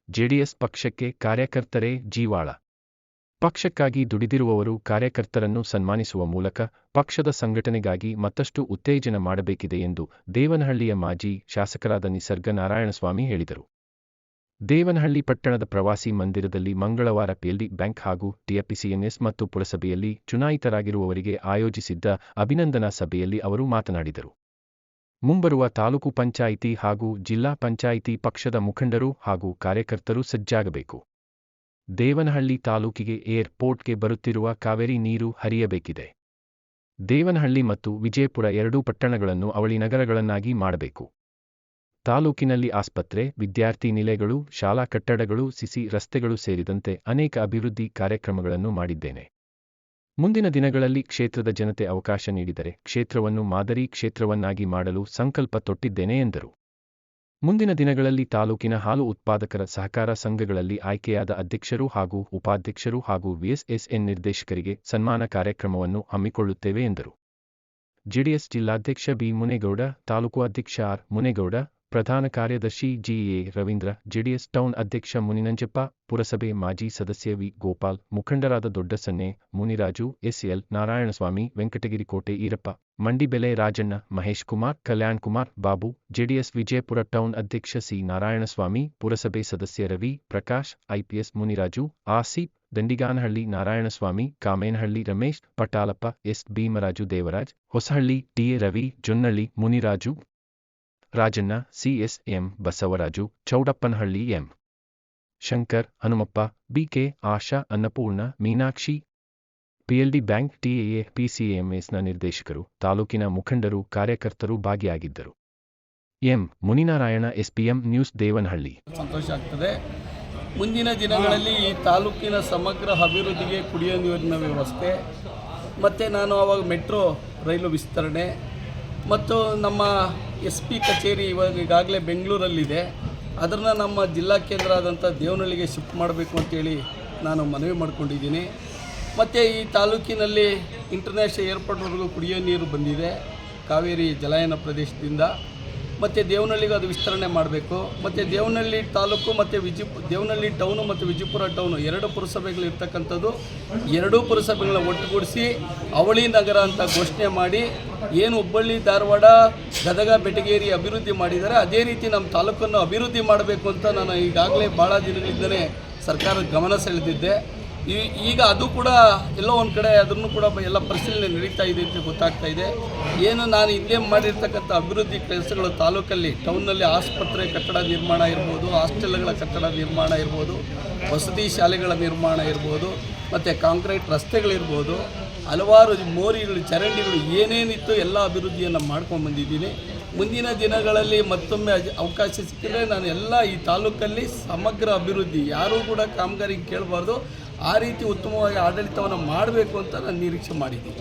JDS ಪಕ್ಷಕ್ಕೆ ಕಾರ್ಯಕರ್ತರೇ ಜೀವಾಳ. ಪಕ್ಷಕ್ಕಾಗಿ ದುಡಿದಿರುವವರು ಕಾರ್ಯಕರ್ತರನ್ನು ಸನ್ಮಾನಿಸುವ ಮೂಲಕ ಪಕ್ಷದ ಸಂಘಟನೆಗಾಗಿ ಮತ್ತಷ್ಟು ಉತ್ತೇಜನ ಮಾಡಬೇಕಿದೆ ಎಂದು ದೇವನಹಳ್ಳಿಯ ಮಾಜಿ ಶಾಸಕರಾದ ನಿಸರ್ಗ ನಾರಾಯಣಸ್ವಾಮಿ ಹೇಳಿದರು. ದೇವನಹಳ್ಳಿ ಪಟ್ಟಣದ ಪ್ರವಾಸಿ ಮಂದಿರದಲ್ಲಿ ಮಂಗಳವಾರ ಪಿಎಲ್ಡಿ ಬ್ಯಾಂಕ್ ಹಾಗೂ ಟಿಎಪಿಸಿಎನ್ಎಸ್ ಮತ್ತು ಪುರಸಭೆಯಲ್ಲಿ ಚುನಾಯಿತರಾಗಿರುವವರಿಗೆ ಆಯೋಜಿಸಿದ್ದ ಅಭಿನಂದನಾ ಸಭೆಯಲ್ಲಿ ಅವರು ಮಾತನಾಡಿದರು. ಮುಂಬರುವ ತಾಲೂಕು ಪಂಚಾಯಿತಿ ಹಾಗೂ ಜಿಲ್ಲಾ ಪಂಚಾಯಿತಿ ಪಕ್ಷದ ಮುಖಂಡರು ಹಾಗೂ ಕಾರ್ಯಕರ್ತರು ಸಜ್ಜಾಗಬೇಕು. ದೇವನಹಳ್ಳಿ ತಾಲೂಕಿಗೆ ಏರ್ಪೋರ್ಟ್ಗೆ ಬರುತ್ತಿರುವ ಕಾವೇರಿ ನೀರು ಹರಿಯಬೇಕಿದೆ. ದೇವನಹಳ್ಳಿ ಮತ್ತು ವಿಜಯಪುರ ಎರಡೂ ಪಟ್ಟಣಗಳನ್ನು ಅವಳಿ ನಗರಗಳನ್ನಾಗಿ ಮಾಡಬೇಕು. ತಾಲೂಕಿನಲ್ಲಿ ಆಸ್ಪತ್ರೆ, ವಿದ್ಯಾರ್ಥಿ ನಿಲಯಗಳು, ಶಾಲಾ ಕಟ್ಟಡಗಳು, ಸಿಸಿ ರಸ್ತೆಗಳು ಸೇರಿದಂತೆ ಅನೇಕ ಅಭಿವೃದ್ಧಿ ಕಾರ್ಯಕ್ರಮಗಳನ್ನು ಮಾಡಿದ್ದೇನೆ. ಮುಂದಿನ ದಿನಗಳಲ್ಲಿ ಕ್ಷೇತ್ರದ ಜನತೆ ಅವಕಾಶ ನೀಡಿದರೆ ಕ್ಷೇತ್ರವನ್ನು ಮಾದರಿ ಕ್ಷೇತ್ರವನ್ನಾಗಿ ಮಾಡಲು ಸಂಕಲ್ಪ ತೊಟ್ಟಿದ್ದೇನೆ ಎಂದರು. ಮುಂದಿನ ದಿನಗಳಲ್ಲಿ ತಾಲೂಕಿನ ಹಾಲು ಉತ್ಪಾದಕರ ಸಹಕಾರ ಸಂಘಗಳಲ್ಲಿ ಆಯ್ಕೆಯಾದ ಅಧ್ಯಕ್ಷರು ಹಾಗೂ ಉಪಾಧ್ಯಕ್ಷರು ಹಾಗೂ ವಿಎಸ್ಎಸ್ಎನ್ ನಿರ್ದೇಶಕರಿಗೆ ಸನ್ಮಾನ ಕಾರ್ಯಕ್ರಮವನ್ನು ಹಮ್ಮಿಕೊಳ್ಳುತ್ತೇವೆ ಎಂದರು. ಜೆಡಿಎಸ್ ಜಿಲ್ಲಾಧ್ಯಕ್ಷ ಬಿ. ಮುನೇಗೌಡ, ತಾಲೂಕು ಅಧ್ಯಕ್ಷ ಆರ್. ಮುನೇಗೌಡ, ಪ್ರಧಾನ ಕಾರ್ಯದರ್ಶಿ ಜಿ.ಎ. ರವೀಂದ್ರ, ಜೆಡಿಎಸ್ ಟೌನ್ ಅಧ್ಯಕ್ಷ ಮುನಿನಂಜಪ್ಪ, ಪುರಸಭೆ ಮಾಜಿ ಸದಸ್ಯ ವಿ. ಗೋಪಾಲ್, ಮುಖಂಡರಾದ Doddasanne, Muniraju, S L. Narayanaswamy, Venkatagiri Kote Irappa, Mandibele Rajanna, Mahesh Kumar, Kalyan Kumar, Babu, JDS Vijayapura town ಅಧ್ಯಕ್ಷ ಸಿ. ನಾರಾಯಣಸ್ವಾಮಿ, ಪುರಸಭೆ ಸದಸ್ಯ Ravi, Prakash, IPS Muniraju, Asif, Dandiganahalli Narayanaswamy, Kamenahalli Ramesh, Patalappa, S. Bhimaraju, Devaraj, Hosahalli, T. Ravi, Jonnalli, Muniraju, Rajanna, C S M. Basavaraju, Chowdappanahalli, M. Shankar, Hanumappa, B K. Asha, Annapurna, Meenakshi, PLD bank, ಟಿಎಪಿಸಿಎಂಎಸ್ನ ನಿರ್ದೇಶಕರು, ತಾಲೂಕಿನ ಮುಖಂಡರು, ಕಾರ್ಯಕರ್ತರು ಭಾಗಿಯಾಗಿದ್ದರು. M. Muninarayana, SPM news, Devanahalli. ಸಂತೋಷ ಆಗ್ತದೆ. ಮುಂದಿನ ದಿನಗಳಲ್ಲಿ ಈ ತಾಲೂಕಿನ ಸಮಗ್ರ ಅಭಿವೃದ್ಧಿಗೆ ಕುಡಿಯುವ ನೀರಿನ ವ್ಯವಸ್ಥೆ ಮತ್ತು ನಾನು ಆವಾಗ ಮೆಟ್ರೋ ರೈಲು ವಿಸ್ತರಣೆ ಮತ್ತು ನಮ್ಮ SP ಕಚೇರಿ ಈಗಾಗಲೇ ಬೆಂಗಳೂರಲ್ಲಿದೆ, ಅದನ್ನು ನಮ್ಮ ಜಿಲ್ಲಾ ಕೇಂದ್ರ ಆದಂಥ ದೇವನಹಳ್ಳಿಗೆ ಶಿಫ್ಟ್ ಮಾಡಬೇಕು ಅಂತೇಳಿ ನಾನು ಮನವಿ ಮಾಡ್ಕೊಂಡಿದ್ದೀನಿ. ಮತ್ತು ಈ ತಾಲೂಕಿನಲ್ಲಿ ಇಂಟರ್ನ್ಯಾಷನಲ್ ಏರ್ಪೋರ್ಟ್ವರೆಗೂ ಕುಡಿಯೋ ನೀರು ಬಂದಿದೆ ಕಾವೇರಿ ಜಲಾನಯನ ಪ್ರದೇಶದಿಂದ. ಮತ್ತು ದೇವನಹಳ್ಳಿಗೆ ಅದು ವಿಸ್ತರಣೆ ಮಾಡಬೇಕು. ಮತ್ತು ದೇವನಹಳ್ಳಿ ತಾಲೂಕು ಮತ್ತು ದೇವನಹಳ್ಳಿ ಟೌನು ಮತ್ತು ವಿಜಯಪುರ ಟೌನು ಎರಡು ಪುರಸಭೆಗಳು ಇರ್ತಕ್ಕಂಥದ್ದು, ಎರಡೂ ಪುರಸಭೆಗಳನ್ನ ಒಟ್ಟುಗೂಡಿಸಿ ಅವಳಿ ನಗರ ಅಂತ ಘೋಷಣೆ ಮಾಡಿ ಏನು ಹುಬ್ಬಳ್ಳಿ, ಧಾರವಾಡ, ಗದಗ, ಬೆಟಗೇರಿ ಅಭಿವೃದ್ಧಿ ಮಾಡಿದ್ದಾರೆ ಅದೇ ರೀತಿ ನಮ್ಮ ತಾಲೂಕನ್ನು ಅಭಿವೃದ್ಧಿ ಮಾಡಬೇಕು ಅಂತ ನಾನು ಈಗಾಗಲೇ ಭಾಳ ದಿನಗಳಿಂದಲೇ ಸರ್ಕಾರದ ಗಮನ ಸೆಳೆದಿದ್ದೆ. ಈಗ ಅದು ಕೂಡ ಎಲ್ಲೋ ಒಂದು ಕಡೆ ಅದನ್ನು ಕೂಡ ಎಲ್ಲ ಪರಿಶೀಲನೆ ನಡೀತಾ ಇದೆ ಅಂತ ಗೊತ್ತಾಗ್ತಾ ಇದೆ. ಏನು ನಾನು ಹಿಂದೆ ಮಾಡಿರ್ತಕ್ಕಂಥ ಅಭಿವೃದ್ಧಿ ಕೆಲಸಗಳು ತಾಲೂಕಲ್ಲಿ ಟೌನ್ನಲ್ಲಿ ಆಸ್ಪತ್ರೆ ಕಟ್ಟಡ ನಿರ್ಮಾಣ ಇರ್ಬೋದು, ಹಾಸ್ಟೆಲ್ಗಳ ಕಟ್ಟಡ ನಿರ್ಮಾಣ ಇರ್ಬೋದು, ವಸತಿ ಶಾಲೆಗಳ ನಿರ್ಮಾಣ ಇರ್ಬೋದು, ಮತ್ತು ಕಾಂಕ್ರೀಟ್ ರಸ್ತೆಗಳಿರ್ಬೋದು, ಹಲವಾರು ಮೋರಿಗಳು, ಚರಂಡಿಗಳು ಏನೇನಿತ್ತು ಎಲ್ಲ ಅಭಿವೃದ್ಧಿಯನ್ನು ಮಾಡ್ಕೊಂಡ್ಬಂದಿದ್ದೀನಿ. ಮುಂದಿನ ದಿನಗಳಲ್ಲಿ ಮತ್ತೊಮ್ಮೆ ಅವಕಾಶ ಸಿಕ್ಕಿದರೆ ನಾನು ಎಲ್ಲ ಈ ತಾಲೂಕಲ್ಲಿ ಸಮಗ್ರ ಅಭಿವೃದ್ಧಿ, ಯಾರೂ ಕೂಡ ಕಾಮಗಾರಿ ಕೇಳಬಾರ್ದು, ಆ ರೀತಿ ಉತ್ತಮವಾಗಿ ಆಡಳಿತವನ್ನು ಮಾಡಬೇಕು ಅಂತ ನಾನು ನಿರೀಕ್ಷೆ ಮಾಡಿದ್ದೀನಿ.